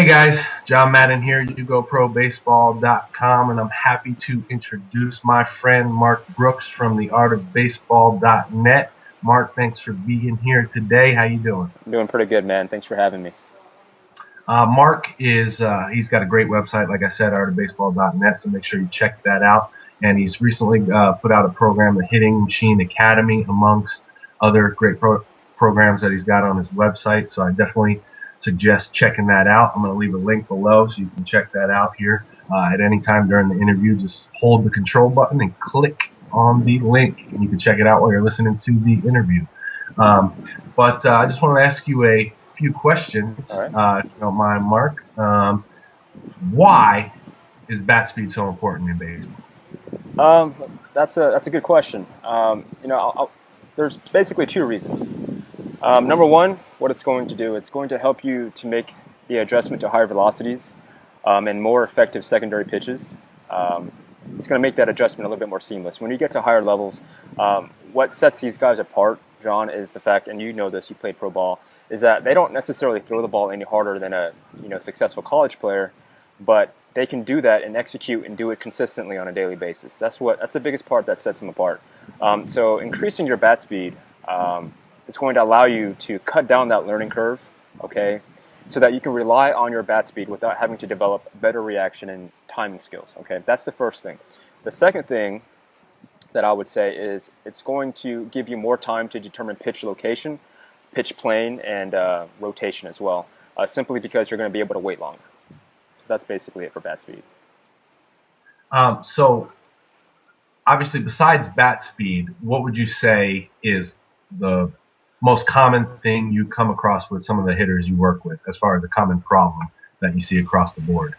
Hey guys, John Madden here, YouGoProBaseball.com, and I'm happy to introduce my friend Mark Brooks from TheArtOfBaseball.net. Mark, thanks for being here today. How you doing? I'm doing pretty good, man. Thanks for having me. Mark he's got a great website, like I said, ArtOfBaseball.net, so make sure you check that out. And he's recently put out a program, the Hitting Machine Academy, amongst other great programs that he's got on his website. So I definitely suggest checking that out. I'm going to leave a link below so you can check that out here at any time during the interview. Just hold the control button and click on the link, and you can check it out while you're listening to the interview. But I just want to ask you a few questions, All right. if you don't mind, Mark. Why is bat speed so important in baseball? That's a good question. There's basically two reasons. Number one, what it's going to do, it's going to help you to make the adjustment to higher velocities and more effective secondary pitches. It's going to make that adjustment a little bit more seamless. When you get to higher levels, what sets these guys apart, John, is the fact, and you know this, you played pro ball, is that they don't necessarily throw the ball any harder than a successful college player, but they can do that and execute and do it consistently on a daily basis. That's the biggest part that sets them apart. So increasing your bat speed is going to allow you to cut down that learning curve, okay, so that you can rely on your bat speed without having to develop better reaction and timing skills. Okay, that's the first thing. The second thing that I would say is it's going to give you more time to determine pitch location, pitch plane, and rotation as well, simply because you're going to be able to wait longer. So that's basically it for bat speed. So obviously, besides bat speed, what would you say is the most common thing you come across with some of the hitters you work with, as far as a common problem that you see across the board?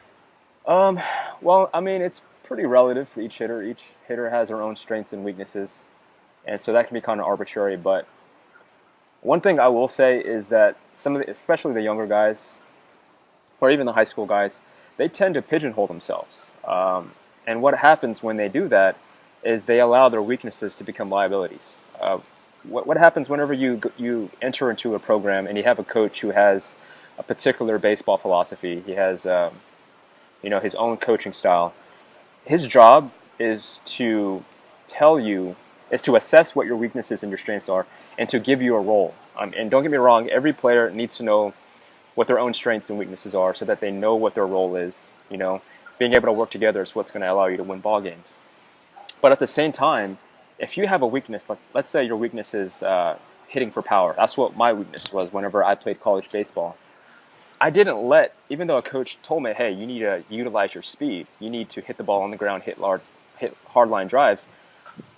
Well, I mean, it's pretty relative for each hitter. Each hitter has their own strengths and weaknesses, and so that can be kind of arbitrary. But one thing I will say is that especially the younger guys, or even the high school guys, they tend to pigeonhole themselves. And what happens when they do that is they allow their weaknesses to become liabilities. What happens whenever you enter into a program and you have a coach who has a particular baseball philosophy? He has his own coaching style. His job is to assess what your weaknesses and your strengths are, and to give you a role. And don't get me wrong, every player needs to know what their own strengths and weaknesses are so that they know what their role is. Being able to work together is what's going to allow you to win ball games. But at the same time, if you have a weakness, like let's say your weakness is hitting for power. That's what my weakness was whenever I played college baseball. I didn't even though a coach told me, hey, you need to utilize your speed. You need to hit the ball on the ground, hit hard line drives.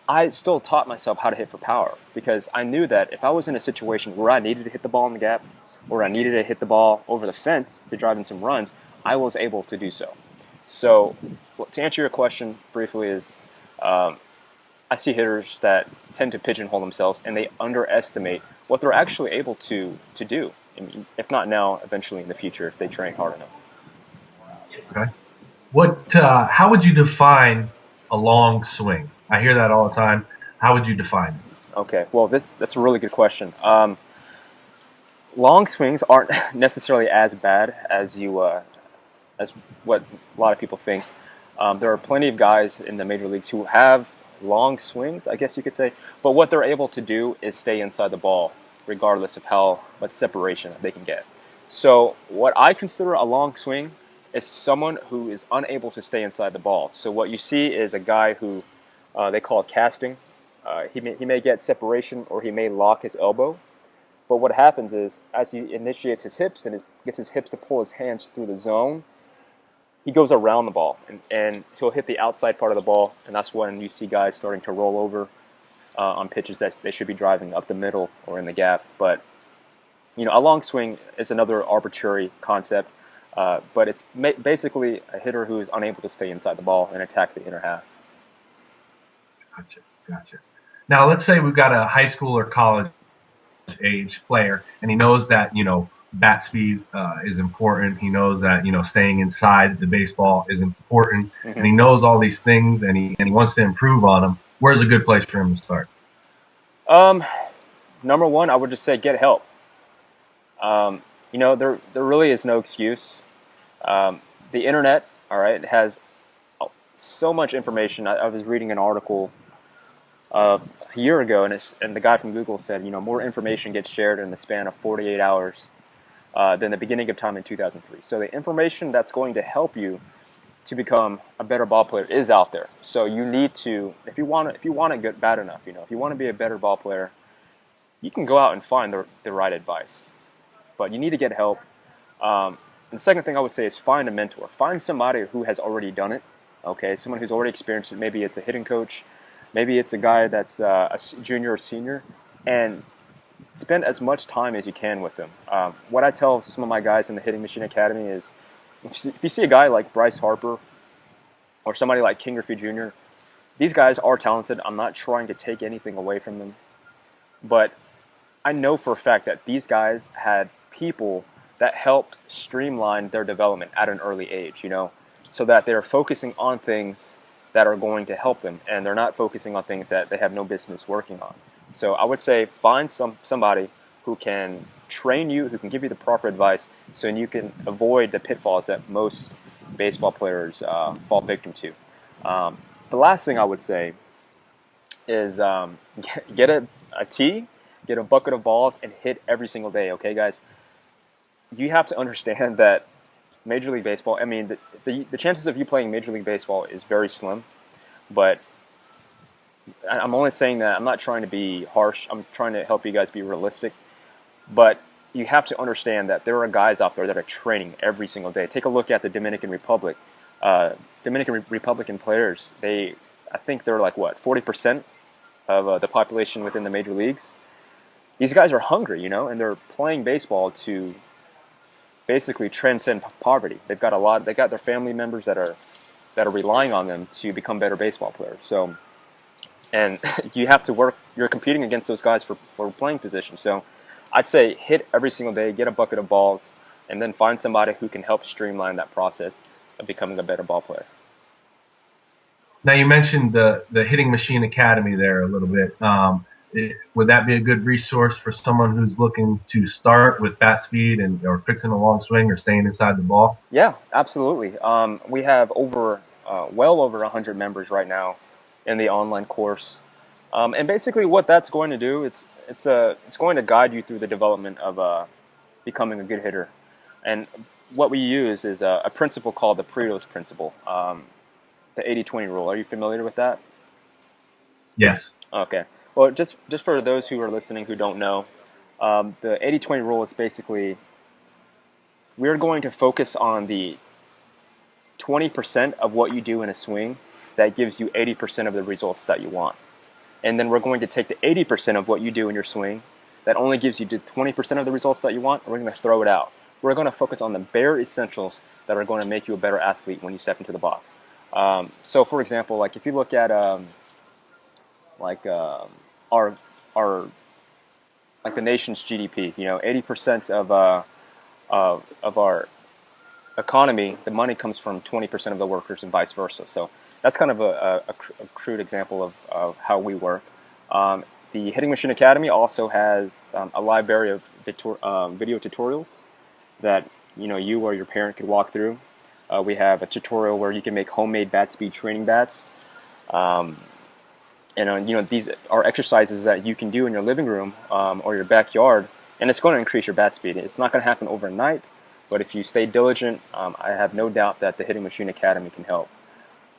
I still taught myself how to hit for power because I knew that if I was in a situation where I needed to hit the ball in the gap or I needed to hit the ball over the fence to drive in some runs, I was able to do so. So to answer your question briefly is I see hitters that tend to pigeonhole themselves and they underestimate what they're actually able to do. If not now, eventually in the future if they train hard enough. Okay. How would you define a long swing? I hear that all the time. How would you define it? Okay, well, that's a really good question. Long swings aren't necessarily as bad as as what a lot of people think. There are plenty of guys in the major leagues who have long swings, I guess you could say, but what they're able to do is stay inside the ball, regardless of how much separation they can get. So what I consider a long swing is someone who is unable to stay inside the ball. So what you see is a guy who they call casting. He may get separation or he may lock his elbow. But what happens is as he initiates his hips and gets his hips to pull his hands through the zone, he goes around the ball and he'll hit the outside part of the ball. And that's when you see guys starting to roll over on pitches that they should be driving up the middle or in the gap. But a long swing is another arbitrary concept, but it's basically a hitter who is unable to stay inside the ball and attack the inner half. Gotcha. Now, let's say we've got a high school or college age player, and he knows that bat speed is important. He knows that staying inside the baseball is important, and he knows all these things, and he wants to improve on them. Where's a good place for him to start? Number one, I would just say get help. There really is no excuse. The internet, all right, has so much information. I was reading an article a year ago, and the guy from Google said, more information gets shared in the span of 48 hours than the beginning of time in 2003. So the information that's going to help you to become a better ball player is out there. So you need to, if you want to get bad enough, if you want to be a better ball player, you can go out and find the right advice. But you need to get help. And the second thing I would say is find a mentor. Find somebody who has already done it. Okay, someone who's already experienced it. Maybe it's a hitting coach. Maybe it's a guy that's a junior or senior. And spend as much time as you can with them. What I tell some of my guys in the Hitting Machine Academy is, if you see a guy like Bryce Harper or somebody like King Griffey Jr., these guys are talented. I'm not trying to take anything away from them. But I know for a fact that these guys had people that helped streamline their development at an early age, so that they're focusing on things that are going to help them, and they're not focusing on things that they have no business working on. So I would say find somebody who can train you, who can give you the proper advice, so you can avoid the pitfalls that most baseball players fall victim to. The last thing I would say is get a tee, get a bucket of balls, and hit every single day, okay, guys? You have to understand that Major League Baseball, I mean, the chances of you playing Major League Baseball is very slim, but I'm only saying that. I'm not trying to be harsh. I'm trying to help you guys be realistic. But you have to understand that there are guys out there that are training every single day. Take a look at the Dominican Republic. Republican players, I think they're like, 40% of the population within the major leagues. These guys are hungry, and they're playing baseball to basically transcend poverty. They got their family members that are relying on them to become better baseball players. So, and you have to work. You're competing against those guys for playing position. So, I'd say hit every single day, get a bucket of balls, and then find somebody who can help streamline that process of becoming a better ball player. Now, you mentioned the Hitting Machine Academy there a little bit. Would that be a good resource for someone who's looking to start with bat speed or fixing a long swing or staying inside the ball? Yeah, absolutely. We have well over 100 members right now in the online course, and basically what that's going to do, it's going to guide you through the development of becoming a good hitter. And what we use is a principle called the Pareto's principle, the 80-20 rule. Are you familiar with that? Yes. Okay. Well, just for those who are listening who don't know, the 80-20 rule is basically we're going to focus on the 20% of what you do in a swing that gives you 80% of the results that you want. And then we're going to take the 80% of what you do in your swing that only gives you the 20% of the results that you want, and we're going to throw it out. We're going to focus on the bare essentials that are going to make you a better athlete when you step into the box. So, for example, like if you look at our the nation's GDP, 80% of our economy, the money comes from 20% of the workers and vice versa. So that's kind of a crude example of how we work. The Hitting Machine Academy also has a library of video tutorials that you or your parent could walk through. We have a tutorial where you can make homemade bat speed training bats. These are exercises that you can do in your living room or your backyard, and it's going to increase your bat speed. It's not going to happen overnight, but if you stay diligent, I have no doubt that the Hitting Machine Academy can help.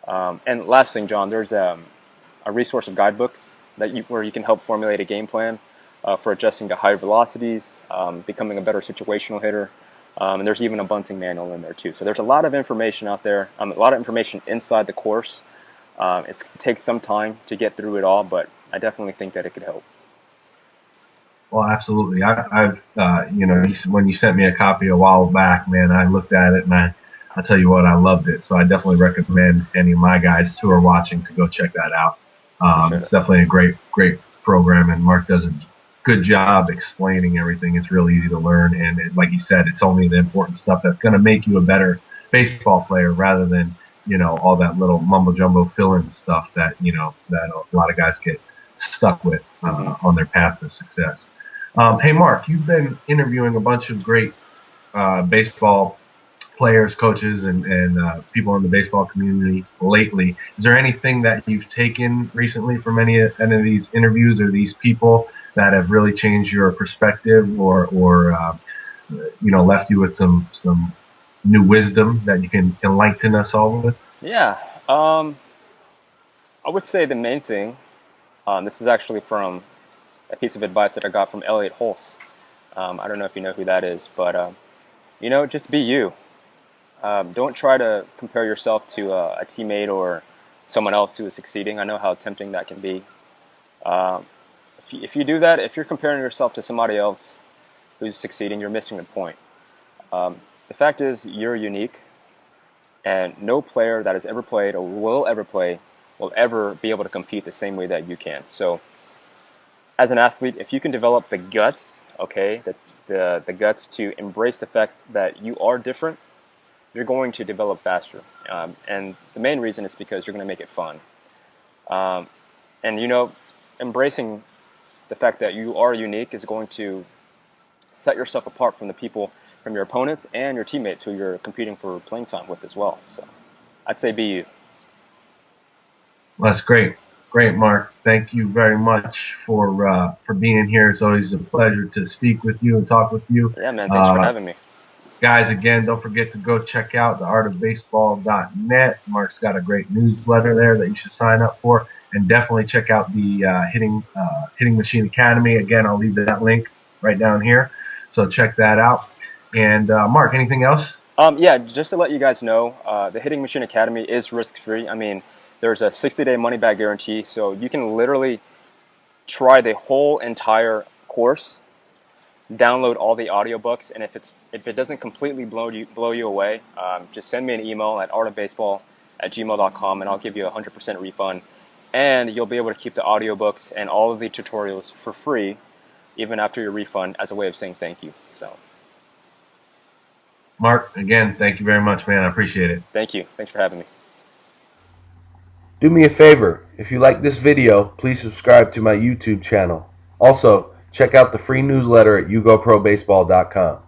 And last thing, John, there's a resource of guidebooks where you can help formulate a game plan for adjusting to higher velocities, becoming a better situational hitter. And there's even a bunting manual in there too. So there's a lot of information out there, a lot of information inside the course. It takes some time to get through it all, but I definitely think that it could help. Well, absolutely. I've when you sent me a copy a while back, man, I looked at it and I'll tell you what, I loved it. So I definitely recommend any of my guys who are watching to go check that out. It's definitely a great program, and Mark does a good job explaining everything. It's real easy to learn, and like you said, it's only the important stuff that's going to make you a better baseball player rather than all that little mumbo jumbo fill-in stuff that that a lot of guys get stuck with on their path to success. Hey, Mark, you've been interviewing a bunch of great baseball players, coaches, and people in the baseball community lately. Is there anything that you've taken recently from any of these interviews or these people that have really changed your perspective, or left you with some new wisdom that you can enlighten us all with? Yeah, I would say the main thing. This is actually from a piece of advice that I got from Elliot Hulse. I don't know if you know who that is, but just be you. Don't try to compare yourself to a teammate or someone else who is succeeding. I know how tempting that can be. If you do that, if you're comparing yourself to somebody else who's succeeding, you're missing the point. The fact is, you're unique, and no player that has ever played or will ever play will ever be able to compete the same way that you can. So, as an athlete, if you can develop the guts, the guts to embrace the fact that you are different, you're going to develop faster. And the main reason is because you're going to make it fun. Embracing the fact that you are unique is going to set yourself apart from the people, from your opponents and your teammates who you're competing for playing time with as well. So I'd say be you. Well, that's great. Great, Mark. Thank you very much for being here. It's always a pleasure to speak with you and talk with you. Yeah, man. Thanks for having me. Guys, again, don't forget to go check out theartofbaseball.net. Mark's got a great newsletter there that you should sign up for. And definitely check out the Hitting Machine Academy. Again, I'll leave that link right down here. So check that out. And Mark, anything else? Yeah, just to let you guys know, the Hitting Machine Academy is risk-free. I mean, there's a 60-day money-back guarantee, so you can literally try the whole entire course, download all the audiobooks, and if it doesn't completely blow you away, just send me an email at artofbaseball@gmail.com, and I'll give you a 100% refund. And you'll be able to keep the audiobooks and all of the tutorials for free, even after your refund, as a way of saying thank you. So, Mark, again, thank you very much, man. I appreciate it. Thank you. Thanks for having me. Do me a favor. If you like this video, please subscribe to my YouTube channel. Also, check out the free newsletter at yugoprobaseball.com.